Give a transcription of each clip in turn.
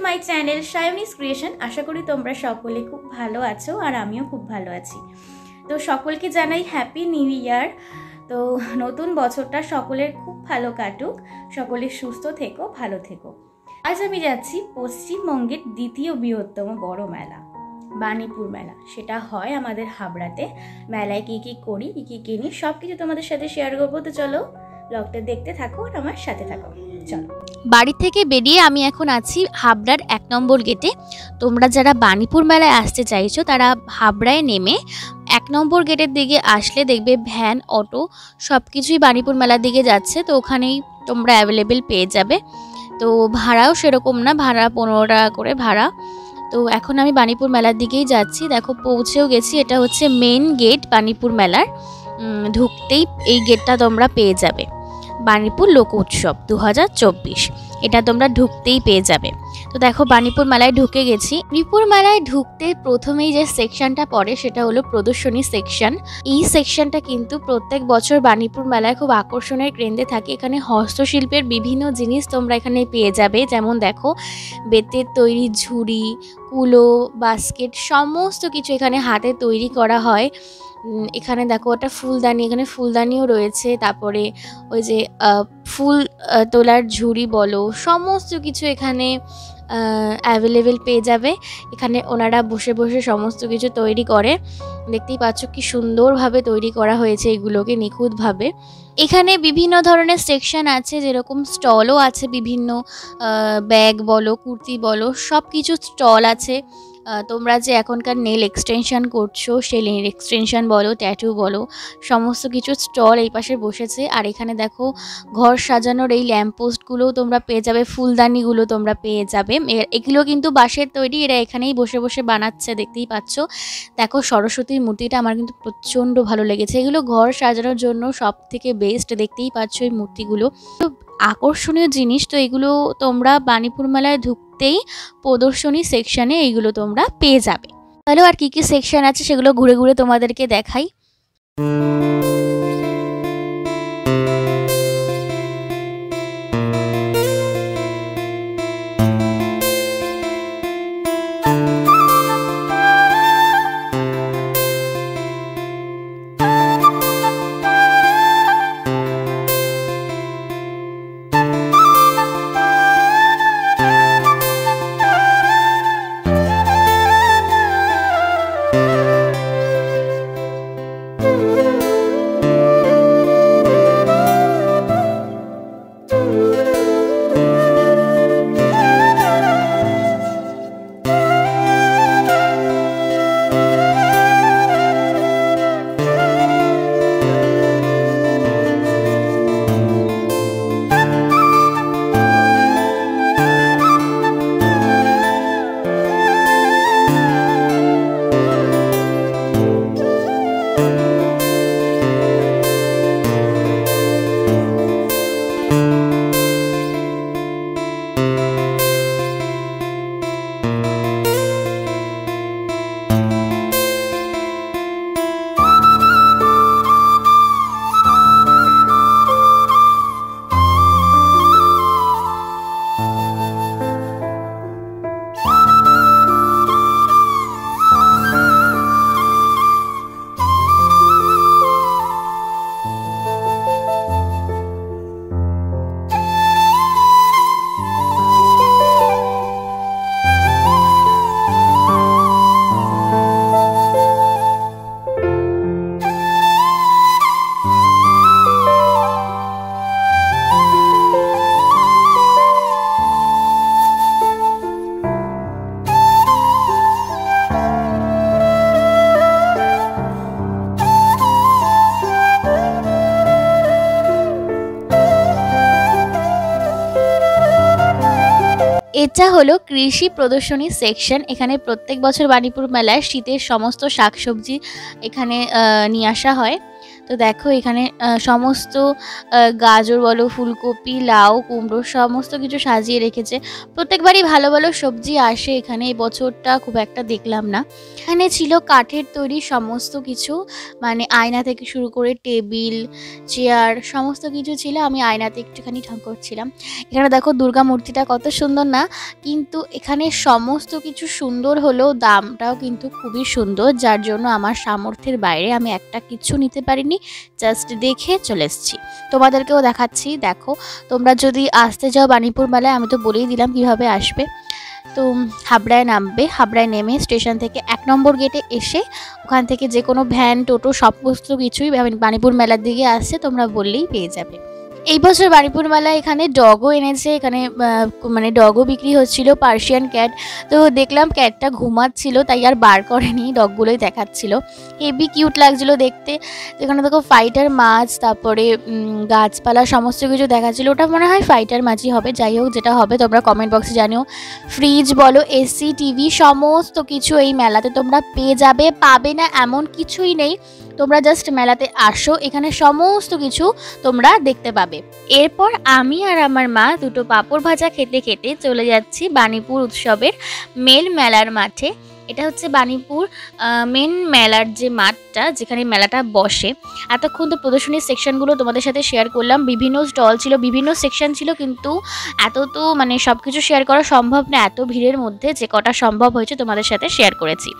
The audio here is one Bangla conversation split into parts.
My channel সায়নিস creation. আশা করি তোমরা সকলে খুব ভালো আছো আর আমিও খুব ভালো আছি। তো সকলকে জানাই হ্যাপি নিউ ইয়ার। তো নতুন বছরটা সকলের খুব ভালো কাটুক, সকলে সুস্থ থেকো, ভালো থেকো। আজ আমি যাচ্ছি পশ্চিমবঙ্গের দ্বিতীয় বৃহত্তম বড় মেলা, বাণীপুর মেলা। সেটা হয় আমাদের হাবড়াতে। মেলায় কী কী করি, কী কী কিনি, সব কিছু তোমাদের সাথে শেয়ার করবো। তো চলো ব্লগটা দেখতে থাকো আর আমার সাথে থাকো। চলো। বাড়ি থেকে বেরিয়ে আমি এখন আছি হাবড়ার 1 নম্বর গেটে। তোমরা যারা বাণীপুর মেলায় আসতে চাইছো তারা হাবড়ায় নেমে 1 নম্বর গেটের দিকে আসলে দেখবে ভ্যান, অটো সব কিছুই বাণীপুর মেলার দিকে যাচ্ছে। তো ওখানেই তোমরা অ্যাভেলেবেল পেয়ে যাবে। তো ভাড়াও সেরকম না, ভাড়া 15 টাকা করে ভাড়া। তো এখন আমি বাণীপুর মেলার দিকেই যাচ্ছি। দেখো পৌঁছেও গেছি। এটা হচ্ছে মেন গেট বাণীপুর মেলার। ঢুকতেই এই গেটটা তোমরা পেয়ে যাবে, বাণীপুর লোক উৎসব 2024, এটা তোমরা ঢুকতেই পেয়ে যাবে। তো দেখো বাণীপুর মেলায় ঢুকে গেছি। বাণীপুর মেলায় ঢুকতে প্রথমেই যে সেকশনটা পড়ে সেটা হলো প্রদর্শনী সেকশন। এই সেকশনটা কিন্তু প্রত্যেক বছর বাণীপুর মেলায় খুব আকর্ষণের কেন্দ্রে থাকে। এখানে হস্তশিল্পের বিভিন্ন জিনিস তোমরা এখানে পেয়ে যাবে। যেমন দেখো বেতের তৈরি ঝুড়ি, কুলো, বাস্কেট সমস্ত কিছু এখানে হাতে তৈরি করা হয়। এখানে দেখো একটা ফুলদানি, এখানে ফুলদানিও রয়েছে। তারপরে ওই যে ফুল তোলার ঝুড়ি বলো, সমস্ত কিছু এখানে অ্যাভেলেবেল পেয়ে যাবে। এখানে ওনারা বসে বসে সমস্ত কিছু তৈরি করে। দেখতেই পাচ্ছ কি সুন্দরভাবে তৈরি করা হয়েছে এগুলোকে, নিখুঁতভাবে। এখানে বিভিন্ন ধরনের সেকশন আছে, যেরকম স্টলও আছে, বিভিন্ন ব্যাগ বলো, কুর্তি বলো, সব কিছু স্টল আছে। তোমরা যে এখনকার নেল এক্সটেনশন করছো, সেই নেল এক্সটেনশন বলো, ট্যাটু বলো, সমস্ত কিছু স্টল এই পাশে বসেছে। আর এখানে দেখো ঘর সাজানোর এই ল্যাম্পপোস্টগুলোও তোমরা পেয়ে যাবে, ফুলদানিগুলো তোমরা পেয়ে যাবে। এগুলো কিন্তু বাঁশের তৈরি, এরা এখানেই বসে বসে বানাচ্ছে, দেখতেই পাচ্ছ। দেখো সরস্বতীর মূর্তিটা আমার কিন্তু প্রচণ্ড ভালো লেগেছে। এগুলো ঘর সাজানোর জন্য সব থেকে বেস্ট, দেখতেই পাচ্ছ এই মূর্তিগুলো। আকর্ষণীয় জিনিস। তো এগুলো তোমরা বাণীপুর মেলায় ঢুকতেই প্রদর্শনী সেকশনে এইগুলো তোমরা পেয়ে যাবে। তাহলে আর কি কি সেকশন আছে সেগুলো ঘুরে ঘুরে তোমাদেরকে দেখাই। এটা হলো কৃষি প্রদর্শনী সেকশন। এখানে প্রত্যেক বছর বাণীপুর মেলায় শীতের সমস্ত শাকসবজি এখানে নিয়ে আসা হয়। তো দেখো এখানে সমস্ত গাজর বলো, ফুলকপি, লাউ, কুমড়ো সমস্ত কিছু সাজিয়ে রেখেছে। প্রত্যেকবারই ভালো ভালো সবজি আসে এখানে, এই বছরটা খুব একটা দেখলাম না। এখানে ছিল কাঠের তৈরি সমস্ত কিছু, মানে আয়না থেকে শুরু করে টেবিল, চেয়ার সমস্ত কিছু ছিল। আমি আয়নাতে একটুখানি ঢং করছিলাম। এখানে দেখো দুর্গা মূর্তিটা কত সুন্দর না, কিন্তু এখানে সমস্ত কিছু সুন্দর হলেও দামটাও কিন্তু খুবই সুন্দর, যার জন্য আমার সামর্থ্যের বাইরে আমি একটা কিছু নিতে পারিনি, জাস্ট দেখে চলে এসেছি। তোমাদেরকেও দেখাচ্ছি। দেখো তোমরা যদি আসতে যাও বাণীপুর মেলায়, আমি তো বলেই দিলাম কিভাবে আসবে। তো হাবড়ায় নামবে, হাবড়ায় নেমে স্টেশন থেকে 1 নম্বর গেটে এসে ওখান থেকে যে কোনো ভ্যান, টোটো সমস্ত কিছুই বাণীপুর মেলার দিকে আসছে তোমরা বললেই পেয়ে যাবে। এই বছর বাণীপুর মেলায় এখানে ডগও এনেছে, এখানে মানে ডগও বিক্রি হচ্ছিল, পার্সিয়ান ক্যাট। তো দেখলাম ক্যাটটা ঘুমাচ্ছিল, তাই আর বার করেনি, ডগগুলোই দেখাচ্ছিল। হেভি কিউট লাগছিল দেখতে। তো এখানে দেখো ফাইটার মাছ, তারপরে গাছপালা সমস্ত কিছু দেখাচ্ছিল। ওটা মনে হয় ফাইটার মাছই হবে, যাই হোক যেটা হবে তোমরা কমেন্ট বক্সে জানিও। ফ্রিজ বলো, এসি, টিভি সমস্ত কিছু এই মেলাতে তোমরা পেয়ে যাবে। পাবে না এমন কিছুই নেই, তোমরা জাস্ট মেলাতে আসো, এখানে সমস্ত কিছু তোমরা দেখতে পাবে। এরপর আমি আর আমার মা দুটো পাঁপড় ভাজা খেতে খেতে চলে যাচ্ছি বাণীপুর উৎসবের মেন মেলার মাঠে। এটা হচ্ছে বাণীপুর মেন মেলার যে মাঠটা, যেখানে মেলাটা বসে। এতক্ষণ তো প্রদর্শনীর সেকশনগুলো তোমাদের সাথে শেয়ার করলাম, বিভিন্ন স্টল ছিল, বিভিন্ন সেকশন ছিল, কিন্তু এত তো মানে সব কিছু শেয়ার করা সম্ভব না এত ভিড়ের মধ্যে। যে কটা সম্ভব হয়েছে তোমাদের সাথে শেয়ার করেছি।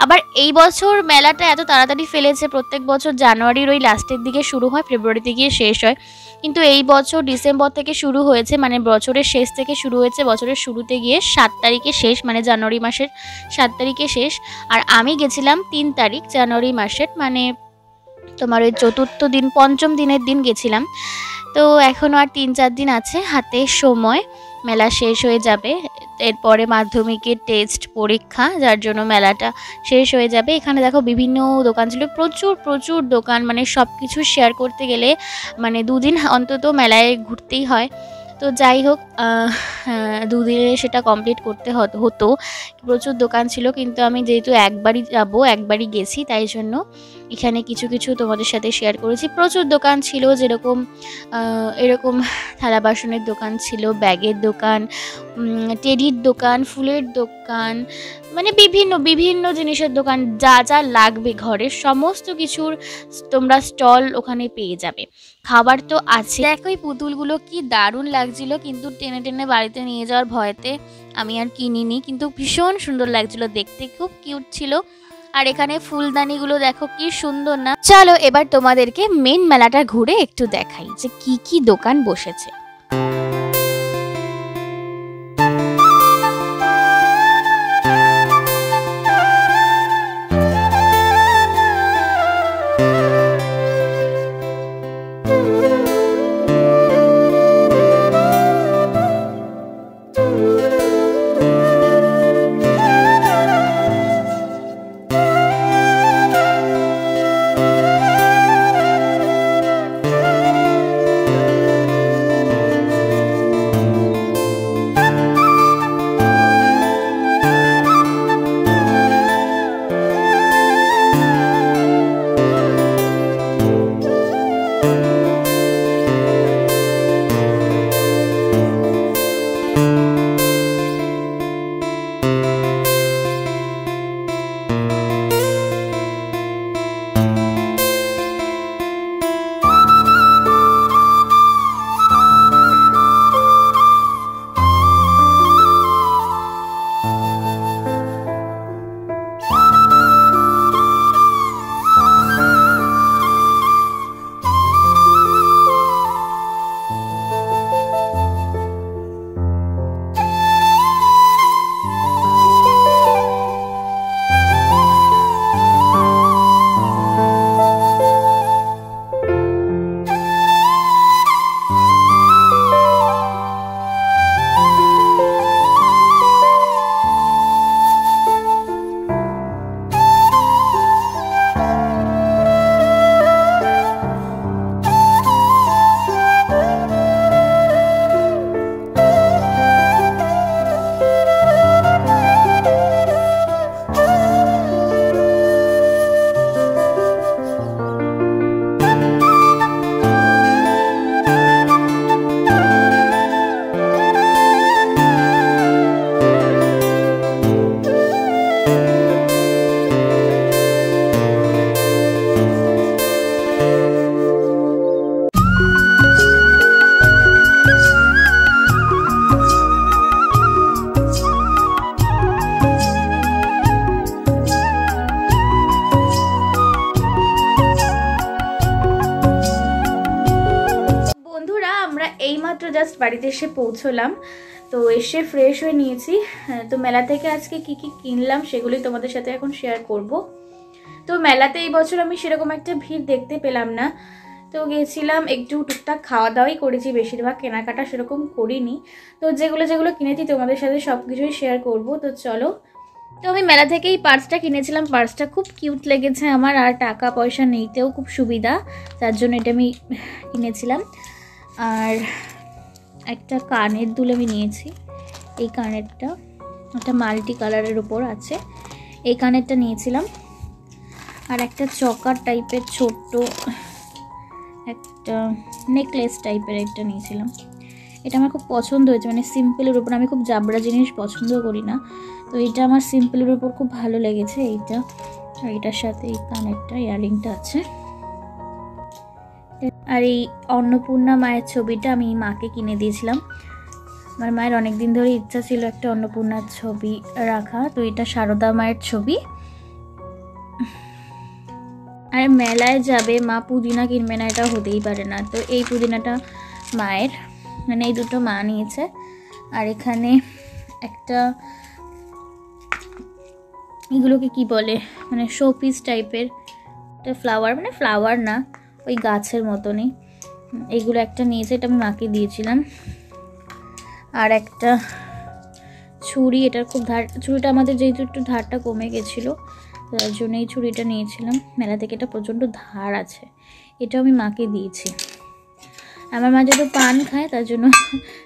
আবার এই বছর মেলাটা এত তাড়াতাড়ি ফেলেছে, প্রত্যেক বছর জানুয়ারির ওই লাস্টের দিকে শুরু হয়, ফেব্রুয়ারিতে গিয়ে শেষ হয়, কিন্তু এই বছর ডিসেম্বর থেকে শুরু হয়েছে, মানে বছরের শেষ থেকে শুরু হয়েছে, বছরের শুরুতে গিয়ে 7 তারিখে শেষ, মানে জানুয়ারি মাসের 7 তারিখে শেষ। আর আমি গেছিলাম 3 তারিখ জানুয়ারি মাসের, মানে তোমার ওই চতুর্থ দিন, পঞ্চম দিনের দিন গেছিলাম। তো এখনও আর 3-4 দিন আছে হাতে সময়, মেলা শেষ হয়ে যাবে। এরপরে মাধ্যমিকের টেস্ট পরীক্ষা, যার জন্য মেলাটা শেষ হয়ে যাবে। এখানে দেখো বিভিন্ন দোকান ছিল, প্রচুর প্রচুর দোকান, মানে সব কিছু শেয়ার করতে গেলে মানে 2 দিন অন্তত মেলায় ঘুরতেই হয়। তো যাই হোক, 2 দিনে সেটা কমপ্লিট করতে হতো। প্রচুর দোকান ছিল, কিন্তু আমি যেহেতু একবারই যাব, একবারই গেছি, তাই জন্য এখানে কিছু কিছু তোমাদের সাথে শেয়ার করেছি। প্রচুর দোকান ছিল, যেরকম এরকম থালা বাসনের দোকান ছিল, ব্যাগের দোকান, টেডির দোকান, ফুলের দোকান, মানে বিভিন্ন বিভিন্ন জিনিসের দোকান, যা যা লাগবে ঘরের সমস্ত কিছুর তোমরা স্টল ওখানে পেয়ে যাবে। খাবার তো আছে। দেখো এই পুতুলগুলো কি দারুণ লাগছিল, কিন্তু টেনে টেনে বাড়িতে নিয়ে যাওয়ার ভয়েতে আমি আর কিনিনি, কিন্তু ভীষণ সুন্দর লাগছিল দেখতে, খুব কিউট ছিল। আর এখানে ফুলদানিগুলো দেখো কি সুন্দর না। চলো এবার তোমাদেরকে মেন মেলাটা ঘুরে একটু দেখাই যে কি কি দোকান বসেছে। বাড়িতে এসে পৌঁছলাম। তো এসে ফ্রেশ হয়ে নিয়েছি। তো মেলা থেকে আজকে কি কি কিনলাম সেগুলোই তোমাদের সাথে এখন শেয়ার করব। তো মেলাতে এই বছর আমি সেরকম একটা ভিড় দেখতে পেলাম না। তো গেছিলাম একটু টুকটাক খাওয়া দাওয়াই করেছি, বেশিরভাগ কেনাকাটা সেরকম করিনি। তো যেগুলো কিনেছি তোমাদের সাথে সব কিছুই শেয়ার করব। তো চলো। তো আমি মেলা থেকে এই পার্সটা কিনেছিলাম, পার্সটা খুব কিউট লেগেছে আমার, আর টাকা পয়সা নিতেও খুব সুবিধা, তার জন্য এটা আমি কিনেছিলাম। আর একটা কানের দুল আমি নিয়েছি, এই কানেরটা একটা মাল্টি কালারের উপর আছে, এই কানেরটা নিয়েছিলাম। আর একটা চকার টাইপের ছোট্ট একটা নেকলেস টাইপের একটা নিয়েছিলাম। এটা আমার খুব পছন্দ হয়েছে, মানে সিম্পলের উপর, আমি খুব জাবড়া জিনিস পছন্দ করি না, তো এটা আমার সিম্পলের উপর খুব ভালো লেগেছে এইটা। আর এটার সাথে এই কানেরটা ইয়াররিংটা আছে। আর এই অন্নপূর্ণা মায়ের ছবিটা আমি মাকে কিনে দিয়েছিলাম। আমার মায়ের অনেক দিন ধরে ইচ্ছা ছিল একটা অন্নপূর্ণার ছবি রাখা, তো এটা সারদা মায়ের ছবি। আর মেলায় যাবে মা, পুদিনা কিনবে না এটা হতেই পারে না। তো এই পুদিনাটা মায়ের, মানে এই দুটো মা নিয়েছে। আর এখানে একটা, এগুলোকে কি বলে, মানে শোপিস টাইপের একটা ফ্লাওয়ার, মানে ফ্লাওয়ার না, ওই গাছের মতনই, এইগুলো একটা নিয়েছে, এটা আমি মাকে দিয়েছিলাম। আর একটা ছুরি, এটার খুব ধার, ছুরিটা আমাদের যেহেতু একটু ধারটা কমে গেছিলো তার জন্য এই ছুরিটা নিয়েছিলাম মেলা থেকে, এটা প্রচণ্ড ধার আছে, এটা আমি মাকে দিয়েছি। আমার মা যেহেতু পান খায় তার জন্য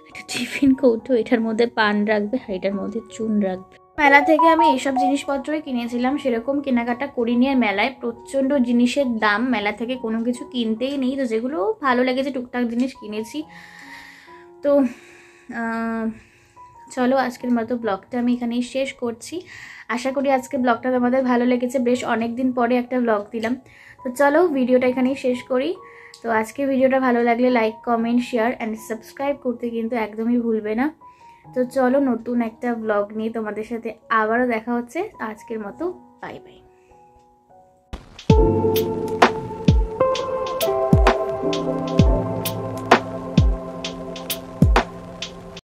একটা টিফিন কৌটো, এটার মধ্যে পান রাখবে আর এটার মধ্যে চুন রাখবে। মেলা থেকে আমি এইসব জিনিসপত্রই কিনেছিলাম, সেরকম কেনাকাটা করিনি। আর মেলায় প্রচণ্ড জিনিসের দাম, মেলা থেকে কোনো কিছু কিনতেই নেই। তো যেগুলো ভালো লেগেছে টুকটাক জিনিস কিনেছি। তো চলো আজকের মতো ব্লগটা আমি এখানেই শেষ করছি। আশা করি আজকে ব্লগটা তোমাদের ভালো লেগেছে, বেশ অনেক দিন পরে একটা ব্লগ দিলাম। তো চলো ভিডিওটা এখানেই শেষ করি। তো আজকে ভিডিওটা ভালো লাগলে like, comment, share and subscribe করতে কিন্তু একদমই ভুলবে না। তো চলো নতুন একটা ব্লগ নিয়ে তোমাদের সাথে আবারও দেখা হচ্ছে। আজকের মতো বাই বাই।